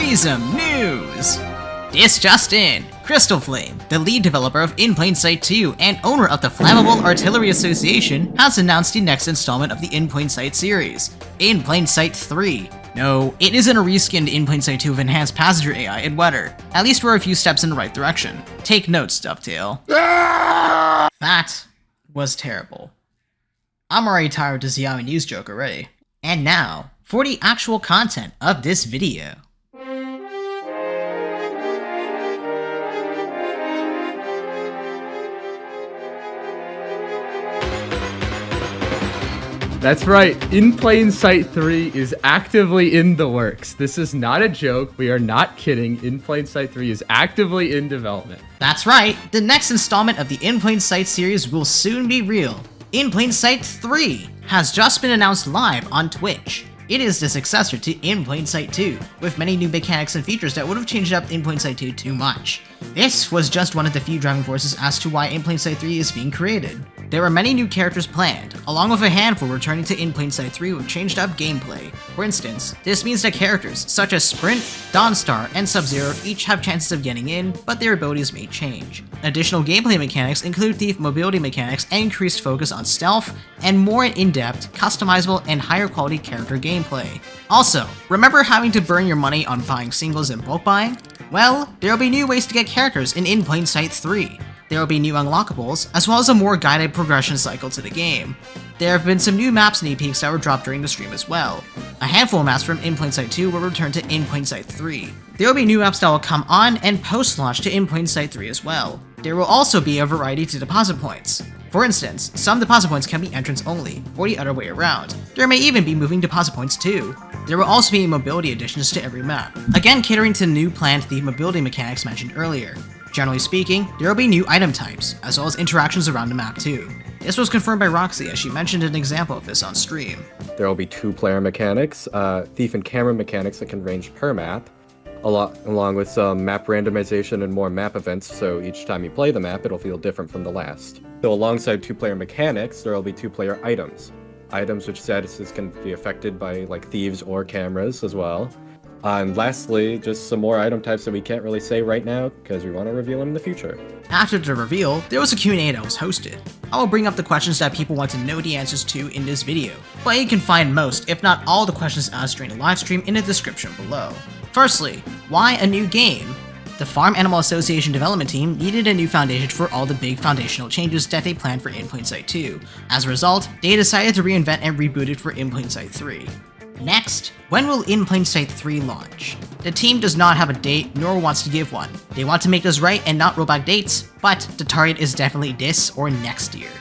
Greeism news! This just in, Crystal Flame, the lead developer of In Plain Sight 2 and owner of the Flammable Artillery Association, has announced the next installment of the In Plain Sight series, In Plain Sight 3. No, it isn't a reskinned In Plain Sight 2 with enhanced passenger AI and weather. At least we're a few steps in the right direction. Take notes, Dovetail. That was terrible. I'm already tired of this Yawwie news joke already. And now, for the actual content of this video. That's right, In Plain Sight 3 is actively in the works. This is not a joke, we are not kidding. In Plain Sight 3 is actively in development. That's right, the next installment of the In Plain Sight series will soon be real. In Plain Sight 3 has just been announced live on Twitch. It is the successor to In Plain Sight 2, with many new mechanics and features that would have changed up In Plain Sight 2 too much. This was just one of the few driving forces as to why In Plain Sight 3 is being created. There are many new characters planned, along with a handful returning to In Plain Sight 3 with changed up gameplay. For instance, this means that characters such as Sprint, Dawnstar, and Sub-Zero each have chances of getting in, but their abilities may change. Additional gameplay mechanics include thief mobility mechanics and increased focus on stealth, and more in-depth, customizable, and higher quality character gameplay. Also, remember having to burn your money on buying singles and bulk buying? Well, there will be new ways to get characters in Plain Sight 3. There will be new unlockables, as well as a more guided progression cycle to the game. There have been some new map sneak peeks that were dropped during the stream as well. A handful of maps from In Plain Sight 2 will return to In Plain Sight 3. There will be new maps that will come on and post-launch to In Plain Sight 3 as well. There will also be a variety to deposit points. For instance, some deposit points can be entrance only, or the other way around. There may even be moving deposit points too. There will also be mobility additions to every map, again catering to new planned thief mobility mechanics mentioned earlier. Generally speaking, there will be new item types, as well as interactions around the map too. This was confirmed by Roxy as she mentioned an example of this on stream. There will be two-player mechanics, thief and camera mechanics that can range per map, along with some map randomization and more map events, so each time you play the map, it'll feel different from the last. So alongside two-player mechanics, there will be two-player items. Items which statuses can be affected by like thieves or cameras as well. And lastly, just some more item types that we can't really say right now because we want to reveal them in the future. After the reveal, there was a Q&A that was hosted. I will bring up the questions that people want to know the answers to in this video, but you can find most, if not all, the questions asked during the livestream in the description below. Firstly, why a new game? The Farm Animal Association development team needed a new foundation for all the big foundational changes that they planned for In Plain Sight 2. As a result, they decided to reinvent and reboot it for In Plain Sight 3. Next, when will In Plain Sight 3 launch? The team does not have a date, nor wants to give one. They want to make this right and not roll back dates, but the target is definitely this or next year.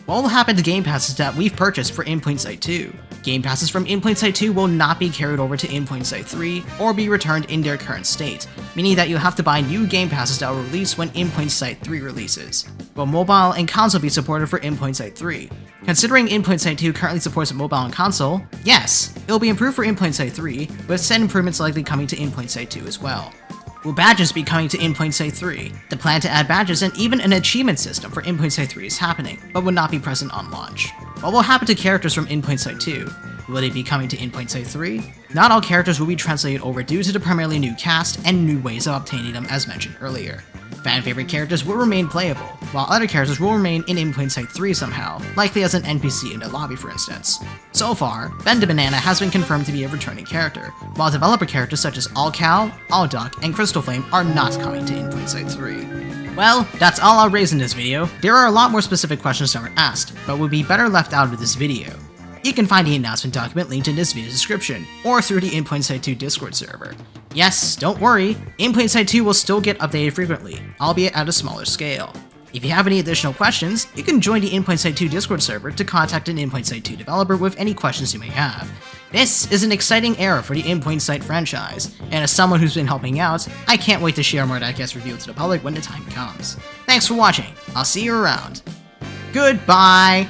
What will happen to game passes that we've purchased for In Plain Sight 2? Game passes from In Plain Sight 2 will not be carried over to In Plain Sight 3 or be returned in their current state, meaning that you'll have to buy new game passes that will release when In Plain Sight 3 releases. Will mobile and console be supported for In Plain Sight 3? Considering In Plain Sight 2 currently supports mobile and console, yes, it will be improved for In Plain Sight 3, with said improvements likely coming to In Plain Sight 2 as well. Will badges be coming to In Plain Sight 3? The plan to add badges and even an achievement system for In Plain Sight 3 is happening, but will not be present on launch. What will happen to characters from In Plain Sight 2? Will they be coming to In Plain Sight 3? Not all characters will be translated over due to the primarily new cast and new ways of obtaining them as mentioned earlier. Fan favorite characters will remain playable, while other characters will remain in Plain Sight 3 somehow, likely as an NPC in the lobby for instance. So far, Ben the Banana has been confirmed to be a returning character, while developer characters such as All Cow, All Duck, and Crystal Flame are not coming to In Plain Sight 3. Well, that's all I'll raise in this video. There are a lot more specific questions that were asked, but would be better left out of this video. You can find the announcement document linked in this video's description, or through the In Plain Sight 2 Discord server. Yes, don't worry, In Plain Sight 2 will still get updated frequently, albeit at a smaller scale. If you have any additional questions, you can join the In Plain Sight 2 Discord server to contact an In Plain Sight 2 developer with any questions you may have. This is an exciting era for the In Plain Sight franchise, and as someone who's been helping out, I can't wait to share more that gets revealed to the public when the time comes. Thanks for watching, I'll see you around. Goodbye!